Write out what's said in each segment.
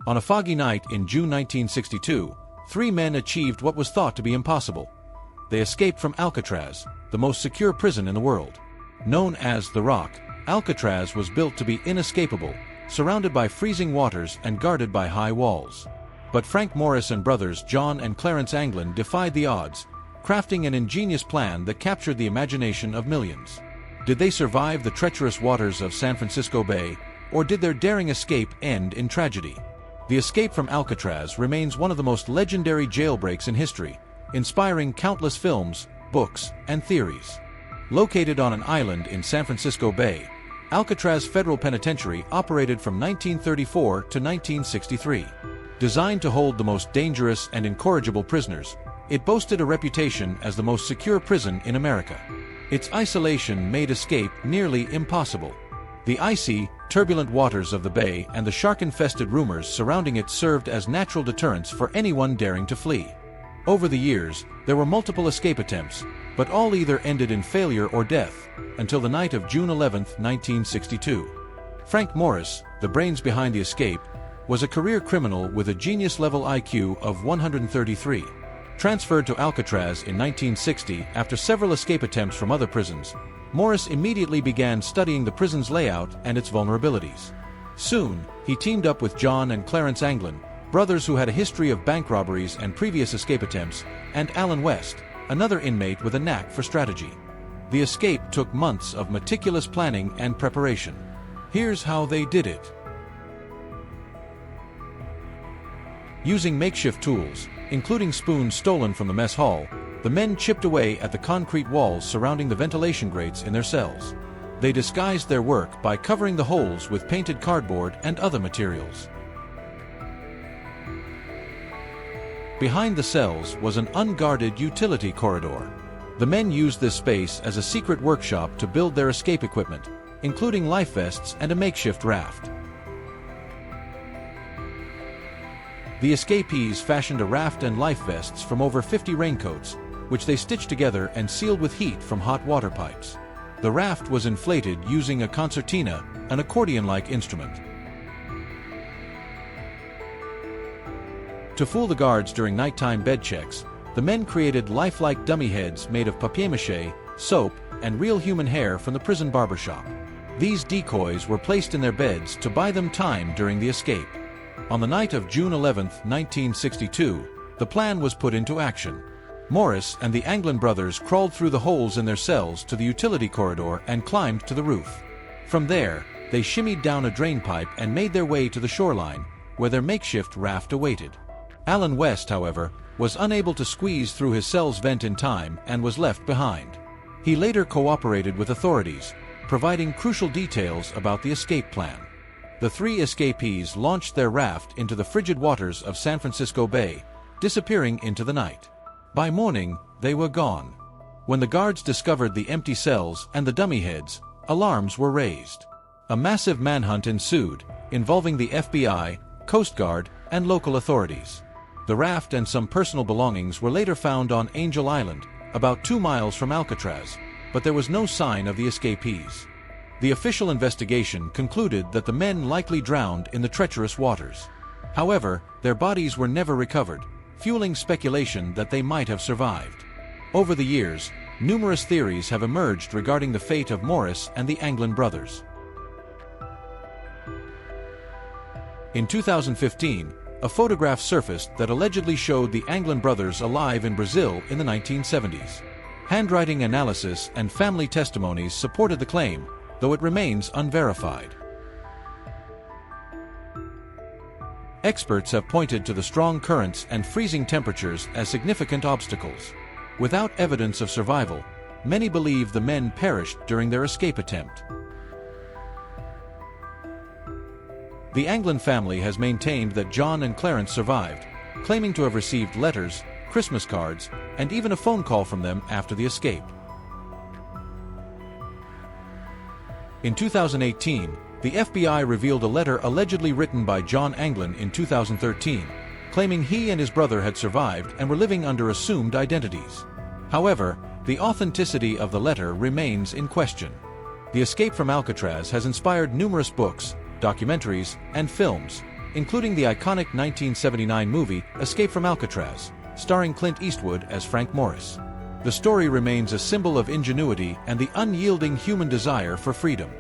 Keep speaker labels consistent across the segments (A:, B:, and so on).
A: On a foggy night in June 1962, three men achieved what was thought to be impossible. They escaped from Alcatraz, the most secure prison in the world. Known as the Rock, Alcatraz was built to be inescapable, surrounded by freezing waters and guarded by high walls. But Frank Morris and brothers John and Clarence Anglin defied the odds, crafting an ingenious plan that captured the imagination of millions. Did they survive the treacherous waters of San Francisco Bay, or did their daring escape end in tragedy? The escape from Alcatraz remains one of the most legendary jailbreaks in history, inspiring countless films, books, and theories. Located on an island in San Francisco Bay, Alcatraz Federal Penitentiary operated from 1934 to 1963. Designed to hold the most dangerous and incorrigible prisoners, it boasted a reputation as the most secure prison in America. Its isolation made escape nearly impossible. The icy, turbulent waters of the bay and the shark-infested rumors surrounding it served as natural deterrents for anyone daring to flee. Over the years, there were multiple escape attempts, but all either ended in failure or death, until the night of June 11, 1962. Frank Morris, the brains behind the escape, was a career criminal with a genius-level IQ of 133. Transferred to Alcatraz in 1960 after several escape attempts from other prisons, Morris immediately began studying the prison's layout and its vulnerabilities. Soon, he teamed up with John and Clarence Anglin, brothers who had a history of bank robberies and previous escape attempts, and Alan West, another inmate with a knack for strategy. The escape took months of meticulous planning and preparation. Here's how they did it. Using makeshift tools, including spoons stolen from the mess hall, the men chipped away at the concrete walls surrounding the ventilation grates in their cells. They disguised their work by covering the holes with painted cardboard and other materials. Behind the cells was an unguarded utility corridor. The men used this space as a secret workshop to build their escape equipment, including life vests and a makeshift raft. The escapees fashioned a raft and life vests from over 50 raincoats, which they stitched together and sealed with heat from hot water pipes. The raft was inflated using a concertina, an accordion-like instrument. To fool the guards during nighttime bed checks, the men created lifelike dummy heads made of papier-mâché, soap, and real human hair from the prison barbershop. These decoys were placed in their beds to buy them time during the escape. On the night of June 11, 1962, the plan was put into action. Morris and the Anglin brothers crawled through the holes in their cells to the utility corridor and climbed to the roof. From there, they shimmied down a drain pipe and made their way to the shoreline, where their makeshift raft awaited. Alan West, however, was unable to squeeze through his cell's vent in time and was left behind. He later cooperated with authorities, providing crucial details about the escape plan. The three escapees launched their raft into the frigid waters of San Francisco Bay, disappearing into the night. By morning, they were gone. When the guards discovered the empty cells and the dummy heads, alarms were raised. A massive manhunt ensued, involving the FBI, Coast Guard, and local authorities. The raft and some personal belongings were later found on Angel Island, about 2 miles from Alcatraz, but there was no sign of the escapees. The official investigation concluded that the men likely drowned in the treacherous waters. However, their bodies were never recovered, fueling speculation that they might have survived. Over the years, numerous theories have emerged regarding the fate of Morris and the Anglin brothers. In 2015, a photograph surfaced that allegedly showed the Anglin brothers alive in Brazil in the 1970s. Handwriting analysis and family testimonies supported the claim, though it remains unverified. Experts have pointed to the strong currents and freezing temperatures as significant obstacles. Without evidence of survival, many believe the men perished during their escape attempt. The Anglin family has maintained that John and Clarence survived, claiming to have received letters, Christmas cards, and even a phone call from them after the escape. In 2018, the FBI revealed a letter allegedly written by John Anglin in 2013, claiming he and his brother had survived and were living under assumed identities. However, the authenticity of the letter remains in question. The escape from Alcatraz has inspired numerous books, documentaries, and films, including the iconic 1979 movie Escape from Alcatraz, starring Clint Eastwood as Frank Morris. The story remains a symbol of ingenuity and the unyielding human desire for freedom.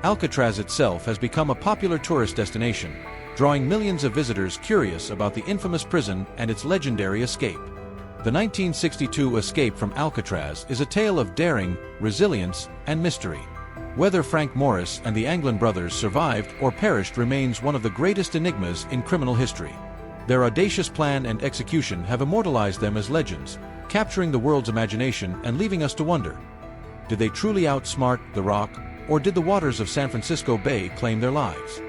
A: Alcatraz itself has become a popular tourist destination, drawing millions of visitors curious about the infamous prison and its legendary escape. The 1962 escape from Alcatraz is a tale of daring, resilience, and mystery. Whether Frank Morris and the Anglin brothers survived or perished remains one of the greatest enigmas in criminal history. Their audacious plan and execution have immortalized them as legends, capturing the world's imagination and leaving us to wonder. Did they truly outsmart The Rock, or did the waters of San Francisco Bay claim their lives?